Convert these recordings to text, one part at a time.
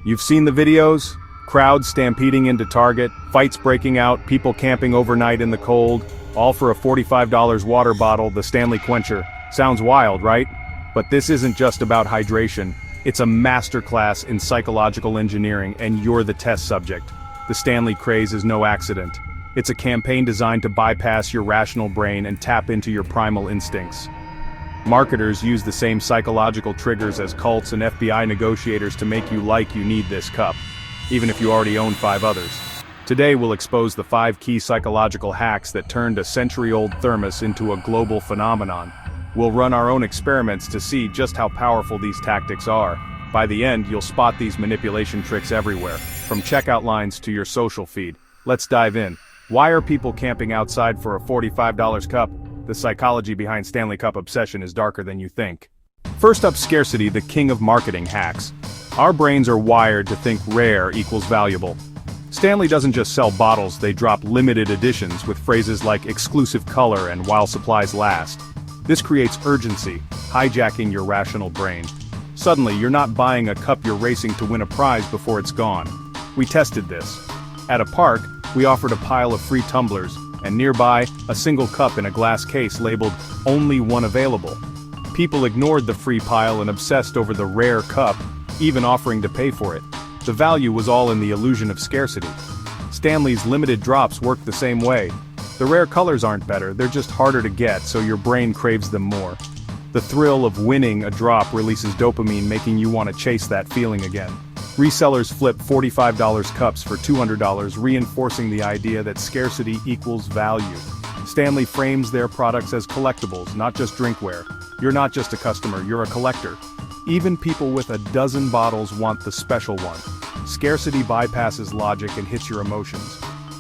You've seen the videos? Crowds stampeding into Target, fights breaking out, people camping overnight in the cold, all for a $45 water bottle, the Stanley Quencher. Sounds wild, right? But this isn't just about hydration. It's a masterclass in psychological engineering, and you're the test subject. The Stanley craze is no accident. It's a campaign designed to bypass your rational brain and tap into your primal instincts. Marketers use the same psychological triggers as cults and FBI negotiators to make you need this cup, even if you already own 5 others. Today we'll expose the 5 key psychological hacks that turned a century-old thermos into a global phenomenon. We'll run our own experiments to see just how powerful these tactics are. By the end, you'll spot these manipulation tricks everywhere, from checkout lines to your social feed. Let's dive in. Why are people camping outside for a $45 cup? The psychology behind Stanley Cup obsession is darker than you think. First up, scarcity, the king of marketing hacks. Our brains are wired to think rare equals valuable. Stanley doesn't just sell bottles, they drop limited editions with phrases like exclusive color and while supplies last. This creates urgency, hijacking your rational brain. Suddenly, you're not buying a cup, you're racing to win a prize before it's gone. We tested this. At a park, we offered a pile of free tumblers, and nearby, a single cup in a glass case labeled, "Only one available." People ignored the free pile and obsessed over the rare cup, even offering to pay for it. The value was all in the illusion of scarcity. Stanley's limited drops work the same way. The rare colors aren't better, they're just harder to get, so your brain craves them more. The thrill of winning a drop releases dopamine, making you want to chase that feeling again. Resellers flip $45 cups for $200, reinforcing the idea that scarcity equals value. Stanley frames their products as collectibles, not just drinkware. You're not just a customer, you're a collector. Even people with a dozen bottles want the special one. Scarcity bypasses logic and hits your emotions.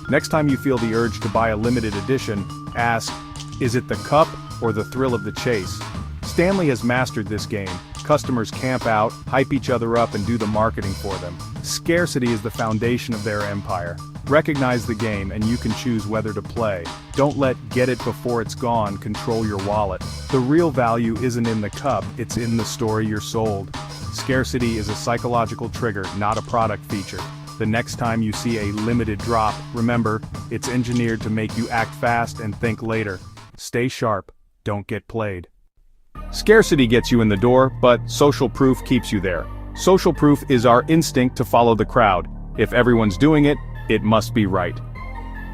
Next time you feel the urge to buy a limited edition, ask, is it the cup or the thrill of the chase? Stanley has mastered this game. Customers camp out, hype each other up and do the marketing for them. Scarcity is the foundation of their empire. Recognize the game and you can choose whether to play. Don't let get it before it's gone control your wallet. The real value isn't in the cup, it's in the story you're sold. Scarcity is a psychological trigger, not a product feature. The next time you see a limited drop, remember, it's engineered to make you act fast and think later. Stay sharp, don't get played. Scarcity gets you in the door, but social proof keeps you there. Social proof is our instinct to follow the crowd. If everyone's doing it, it must be right.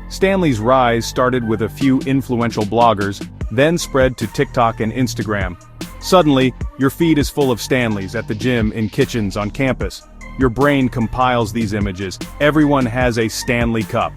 Stanley's rise started with a few influential bloggers, then spread to TikTok and Instagram. Suddenly, your feed is full of Stanleys at the gym, in kitchens, on campus. Your brain compiles these images. Everyone has a Stanley Cup.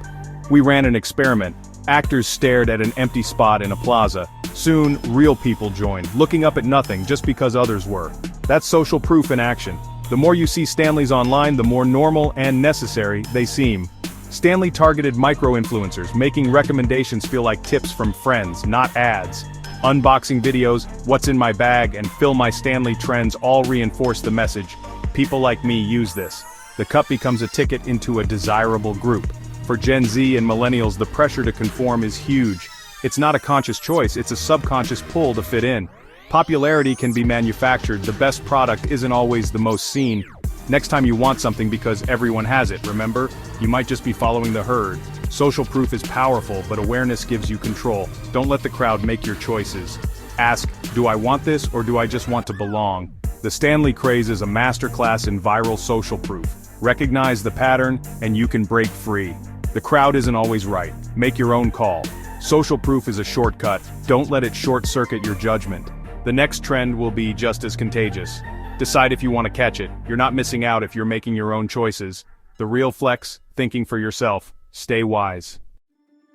We ran an experiment. Actors stared at an empty spot in a plaza. Soon, real people joined, looking up at nothing just because others were. That's social proof in action. The more you see Stanleys online, the more normal and necessary they seem. Stanley targeted micro-influencers, making recommendations feel like tips from friends, not ads. Unboxing videos, what's in my bag, and fill my Stanley trends all reinforce the message. People like me use this. The cup becomes a ticket into a desirable group. For Gen Z and millennials, the pressure to conform is huge. It's not a conscious choice, it's a subconscious pull to fit in. Popularity can be manufactured, the best product isn't always the most seen. Next time you want something because everyone has it, remember? You might just be following the herd. Social proof is powerful, but awareness gives you control. Don't let the crowd make your choices. Ask, do I want this or do I just want to belong? The Stanley craze is a masterclass in viral social proof. Recognize the pattern, and you can break free. The crowd isn't always right. Make your own call. Social proof is a shortcut. Don't let it short-circuit your judgment. The next trend will be just as contagious. Decide if you want to catch it. You're not missing out if you're making your own choices. The real flex, thinking for yourself. Stay wise.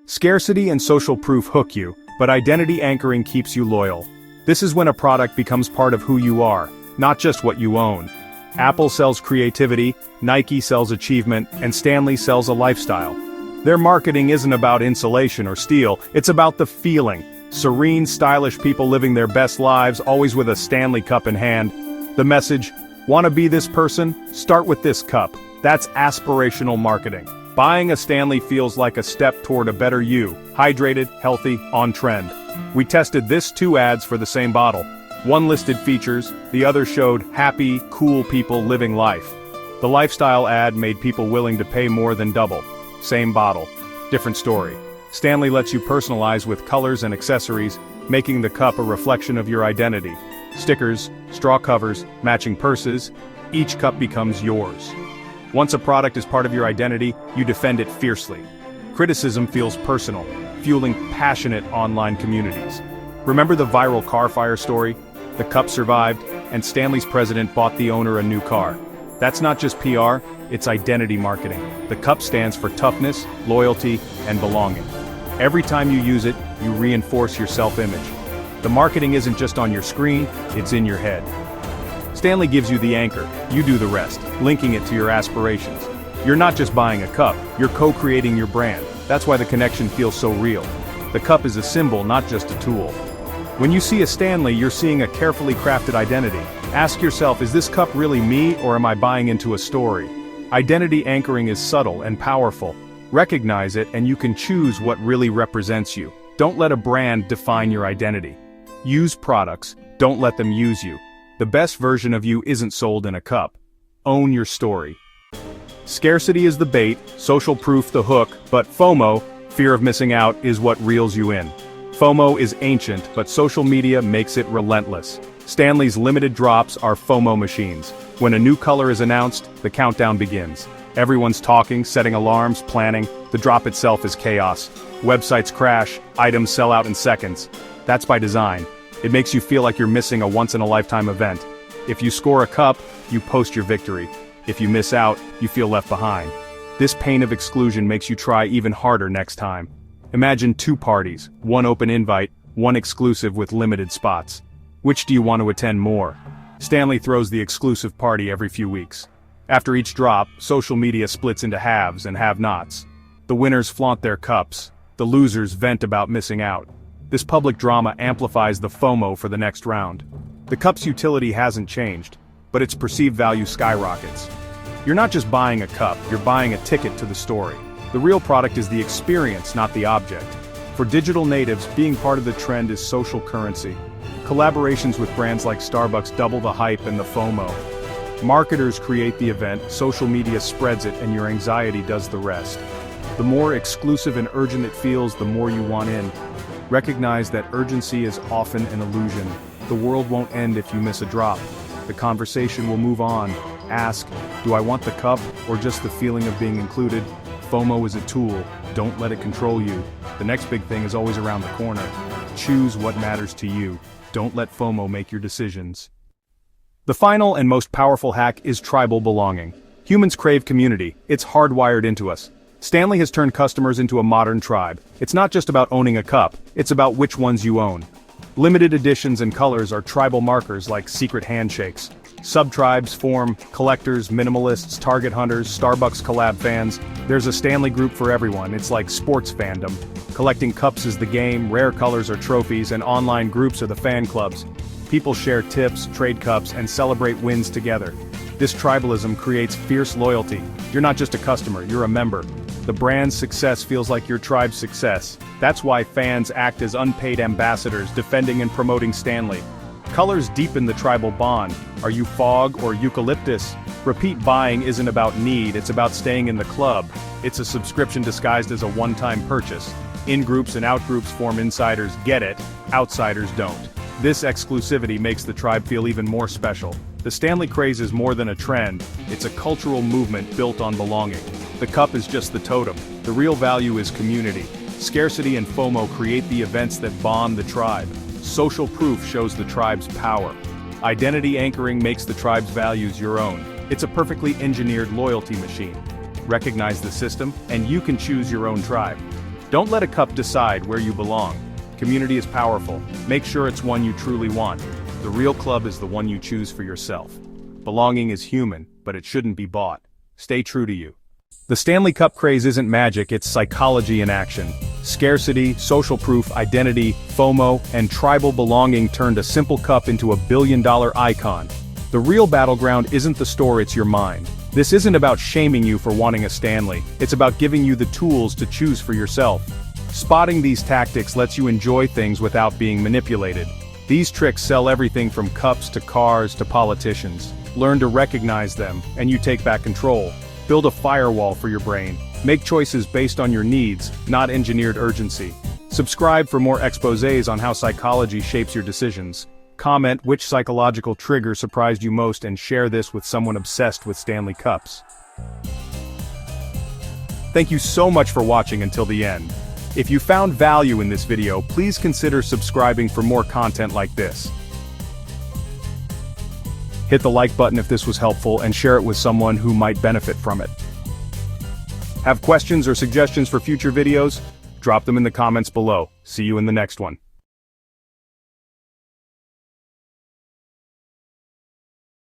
Scarcity and social proof hook you, but identity anchoring keeps you loyal. This is when a product becomes part of who you are, not just what you own. Apple sells creativity, Nike sells achievement, and Stanley sells a lifestyle. Their marketing isn't about insulation or steel, it's about the feeling. Serene, stylish people living their best lives, always with a Stanley Cup in hand. The message, want to be this person? Start with this cup. That's aspirational marketing. Buying a Stanley feels like a step toward a better you, hydrated, healthy, on trend. We tested this 2 ads for the same bottle. One listed features, the other showed happy, cool people living life. The lifestyle ad made people willing to pay more than double. Same bottle, different story. Stanley lets you personalize with colors and accessories, making the cup a reflection of your identity. Stickers, straw covers, matching purses, each cup becomes yours. Once a product is part of your identity, you defend it fiercely. Criticism feels personal, fueling passionate online communities. Remember the viral car fire story? The cup survived, and Stanley's president bought the owner a new car. That's not just PR, it's identity marketing. The cup stands for toughness, loyalty, and belonging. Every time you use it, you reinforce your self-image. The marketing isn't just on your screen, it's in your head. Stanley gives you the anchor, you do the rest, linking it to your aspirations. You're not just buying a cup, you're co-creating your brand. That's why the connection feels so real. The cup is a symbol, not just a tool. When you see a Stanley, you're seeing a carefully crafted identity. Ask yourself, is this cup really me, or am I buying into a story? Identity anchoring is subtle and powerful. Recognize it and you can choose what really represents you. Don't let a brand define your identity. Use products, don't let them use you. The best version of you isn't sold in a cup. Own your story. Scarcity is the bait, social proof the hook, but FOMO, fear of missing out, is what reels you in. FOMO is ancient, but social media makes it relentless. Stanley's limited drops are FOMO machines. When a new color is announced, the countdown begins. Everyone's talking, setting alarms, planning. The drop itself is chaos. Websites crash, items sell out in seconds. That's by design. It makes you feel like you're missing a once-in-a-lifetime event. If you score a cup, you post your victory. If you miss out, you feel left behind. This pain of exclusion makes you try even harder next time. Imagine two parties, one open invite, one exclusive with limited spots. Which do you want to attend more? Stanley throws the exclusive party every few weeks. After each drop, social media splits into haves and have-nots. The winners flaunt their cups. The losers vent about missing out. This public drama amplifies the FOMO for the next round. The cup's utility hasn't changed, but its perceived value skyrockets. You're not just buying a cup, you're buying a ticket to the story. The real product is the experience, not the object. For digital natives, being part of the trend is social currency. Collaborations with brands like Starbucks double the hype and the FOMO. Marketers create the event, social media spreads it, and your anxiety does the rest. The more exclusive and urgent it feels, the more you want in. Recognize that urgency is often an illusion. The world won't end if you miss a drop. The conversation will move on. Ask, do I want the cup, or just the feeling of being included? FOMO is a tool, don't let it control you. The next big thing is always around the corner. Choose what matters to you. Don't let FOMO make your decisions. The final and most powerful hack is tribal belonging. Humans crave community, it's hardwired into us. Stanley has turned customers into a modern tribe. It's not just about owning a cup, it's about which ones you own. Limited editions and colors are tribal markers like secret handshakes. Sub-tribes form collectors, minimalists, target hunters, Starbucks collab fans. There's a Stanley group for everyone, it's like sports fandom. Collecting cups is the game, rare colors are trophies, and online groups are the fan clubs. People share tips, trade cups, and celebrate wins together. This tribalism creates fierce loyalty. You're not just a customer, you're a member. The brand's success feels like your tribe's success. That's why fans act as unpaid ambassadors, defending and promoting Stanley. Colors deepen the tribal bond. Are you fog or eucalyptus? Repeat buying isn't about need, it's about staying in the club. It's a subscription disguised as a one-time purchase. In-groups and out-groups form insiders get it, outsiders don't. This exclusivity makes the tribe feel even more special. The Stanley craze is more than a trend, it's a cultural movement built on belonging. The cup is just the totem. The real value is community. Scarcity and FOMO create the events that bond the tribe. Social proof shows the tribe's power. Identity anchoring makes the tribe's values your own. It's a perfectly engineered loyalty machine. Recognize the system, and you can choose your own tribe. Don't let a cup decide where you belong. Community is powerful. Make sure it's one you truly want. The real club is the one you choose for yourself. Belonging is human, but it shouldn't be bought. Stay true to you. The Stanley Cup craze isn't magic, it's psychology in action. Scarcity, social proof, identity, FOMO, and tribal belonging turned a simple cup into a billion-dollar icon. The real battleground isn't the store, it's your mind. This isn't about shaming you for wanting a Stanley, it's about giving you the tools to choose for yourself. Spotting these tactics lets you enjoy things without being manipulated. These tricks sell everything from cups to cars to politicians. Learn to recognize them, and you take back control. Build a firewall for your brain. Make choices based on your needs, not engineered urgency. Subscribe for more exposés on how psychology shapes your decisions. Comment which psychological trigger surprised you most and share this with someone obsessed with Stanley Cups. Thank you so much for watching until the end. If you found value in this video, please consider subscribing for more content like this. Hit the like button if this was helpful and share it with someone who might benefit from it. Have questions or suggestions for future videos? Drop them in the comments below. See you in the next one.